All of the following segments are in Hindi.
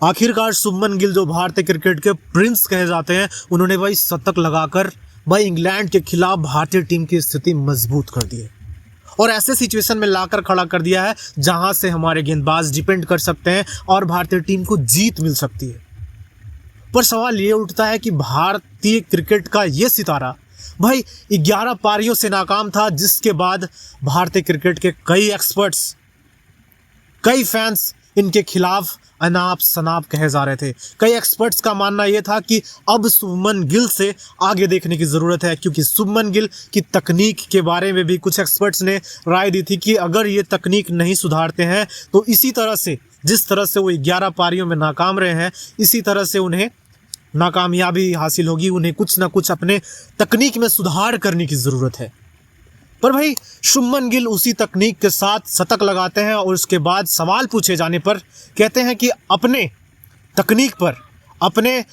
आखिरकार शुभमन गिल जो भारतीय क्रिकेट के प्रिंस कहे जाते हैं, उन्होंने भाई शतक लगाकर भाई इंग्लैंड के खिलाफ भारतीय टीम की स्थिति मजबूत कर दी है और ऐसे सिचुएशन में लाकर खड़ा कर दिया है जहां से हमारे गेंदबाज डिपेंड कर सकते हैं और भारतीय टीम को जीत मिल सकती है। पर सवाल ये उठता है कि भारतीय क्रिकेट का ये सितारा भाई 11 पारियों से नाकाम था, जिसके बाद भारतीय क्रिकेट के कई एक्सपर्ट्स, कई फैंस इनके खिलाफ अनाप शनाप कहे जा रहे थे। कई एक्सपर्ट्स का मानना यह था कि अब शुभमन गिल से आगे देखने की ज़रूरत है, क्योंकि शुभमन गिल की तकनीक के बारे में भी कुछ एक्सपर्ट्स ने राय दी थी कि अगर ये तकनीक नहीं सुधारते हैं तो इसी तरह से, जिस तरह से वो 11 पारियों में नाकाम रहे हैं, इसी तरह से उन्हें नाकामयाबी हासिल होगी। उन्हें कुछ ना कुछ अपने तकनीक में सुधार करने की ज़रूरत है। पर भाई शुभमन गिल उसी तकनीक के साथ शतक लगाते हैं और उसके बाद सवाल पूछे जाने पर कहते हैं कि अपने तकनीक पर, अपने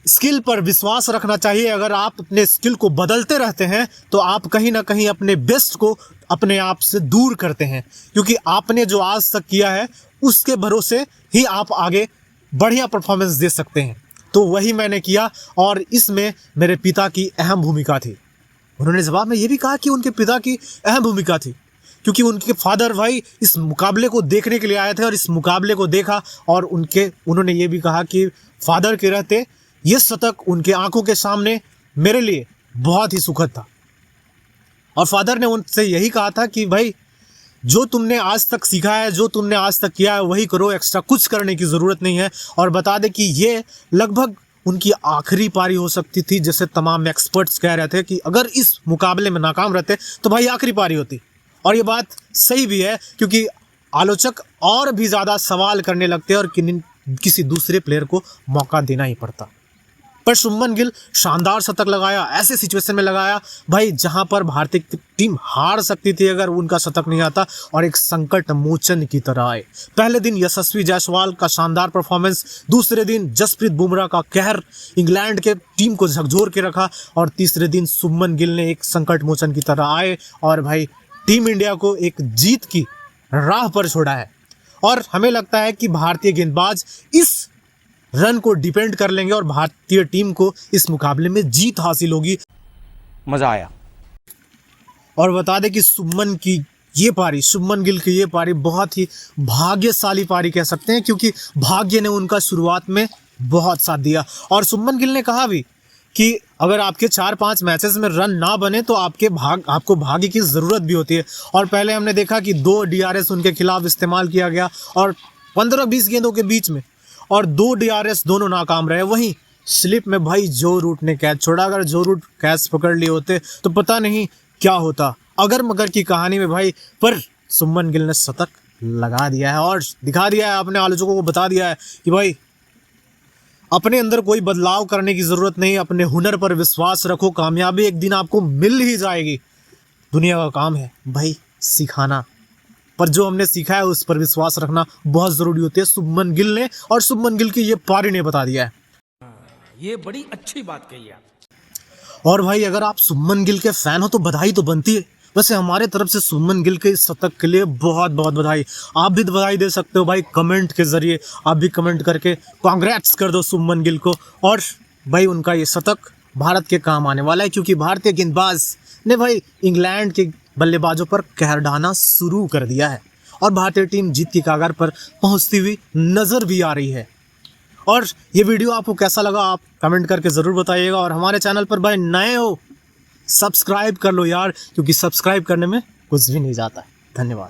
स्किल पर विश्वास रखना चाहिए। अगर आप अपने स्किल को बदलते रहते हैं तो आप कहीं ना कहीं अपने बेस्ट को अपने आप से दूर करते हैं, क्योंकि आपने जो आज तक किया है उसके भरोसे ही आप आगे बढ़िया परफॉर्मेंस दे सकते हैं। तो वही मैंने किया और इसमें मेरे पिता की अहम भूमिका थी। उन्होंने जवाब में ये भी कहा कि उनके पिता की अहम भूमिका थी, क्योंकि उनके फादर भाई इस मुकाबले को देखने के लिए आए थे और इस मुकाबले को देखा और उन्होंने ये भी कहा कि फादर के रहते ये शतक उनके आंखों के सामने मेरे लिए बहुत ही सुखद था। और फादर ने उनसे यही कहा था कि भाई जो तुमने आज तक सीखा है, जो तुमने आज तक किया है वही करो, एक्स्ट्रा कुछ करने की ज़रूरत नहीं है। और बता दें कि ये लगभग उनकी आखिरी पारी हो सकती थी, जैसे तमाम एक्सपर्ट्स कह रहे थे कि अगर इस मुकाबले में नाकाम रहते तो भाई आखिरी पारी होती। और ये बात सही भी है, क्योंकि आलोचक और भी ज़्यादा सवाल करने लगते हैं और किसी दूसरे प्लेयर को मौका देना ही पड़ता। पर शुभमन गिल शानदार शतक लगाया, ऐसे सिचुएशन में लगाया भाई जहां पर भारतीय टीम हार सकती थी अगर उनका शतक नहीं आता, और एक संकट मोचन की तरह आए। पहले दिन यशस्वी जायसवाल का शानदार परफॉर्मेंस, दूसरे दिन जसप्रीत बुमराह का कहर इंग्लैंड के टीम को झकझोर के रखा, और तीसरे दिन शुभमन गिल ने एक संकट मोचन की तरह आए और भाई टीम इंडिया को एक जीत की राह पर छोड़ा है। और हमें लगता है कि भारतीय गेंदबाज इस रन को डिपेंड कर लेंगे और भारतीय टीम को इस मुकाबले में जीत हासिल होगी। मजा आया। और बता दें कि शुभमन गिल की ये पारी बहुत ही भाग्यशाली पारी कह सकते हैं, क्योंकि भाग्य ने उनका शुरुआत में बहुत साथ दिया। और शुभमन गिल ने कहा भी कि अगर आपके 4-5 मैचेस में रन ना बने तो आपको भाग्य की ज़रूरत भी होती है। और पहले हमने देखा कि 2 DRS उनके खिलाफ इस्तेमाल किया गया और 15-20 गेंदों के बीच में, और 2 DRS दोनों नाकाम रहे। वहीं स्लिप में भाई जो रूट ने कैच छोड़ा, अगर जो रूट कैच पकड़ लिए होते तो पता नहीं क्या होता। अगर मगर की कहानी में भाई, पर शुभमन गिल ने शतक लगा दिया है और दिखा दिया है, अपने आलोचकों को बता दिया है कि भाई अपने अंदर कोई बदलाव करने की ज़रूरत नहीं, अपने हुनर पर विश्वास रखो, कामयाबी एक दिन आपको मिल ही जाएगी। दुनिया का काम है भाई सिखाना, पर जो हमने सीखा है उस पर विश्वास रखना बहुत ज़रूरी होती है। शुभमन गिल ने और शुभमन गिल की ये पारी ने बता दिया है। ये बड़ी अच्छी बात कही है। और भाई अगर आप शुभमन गिल के फैन हो तो बधाई तो बनती है। वैसे हमारे तरफ से शुभमन गिल के इस शतक के लिए बहुत बहुत बधाई। आप भी बधाई दे सकते हो भाई कमेंट के ज़रिए, आप भी कमेंट करके कांग्रेट्स कर दो शुभमन गिल को। और भाई उनका ये शतक भारत के काम आने वाला है, क्योंकि भारतीय गेंदबाज ने भाई इंग्लैंड के बल्लेबाजों पर कहर ढाना शुरू कर दिया है और भारतीय टीम जीत की कगार पर पहुंचती हुई नजर भी आ रही है। और ये वीडियो आपको कैसा लगा आप कमेंट करके ज़रूर बताइएगा। और हमारे चैनल पर भाई नए हो सब्सक्राइब कर लो यार, क्योंकि सब्सक्राइब करने में कुछ भी नहीं जाता है। धन्यवाद।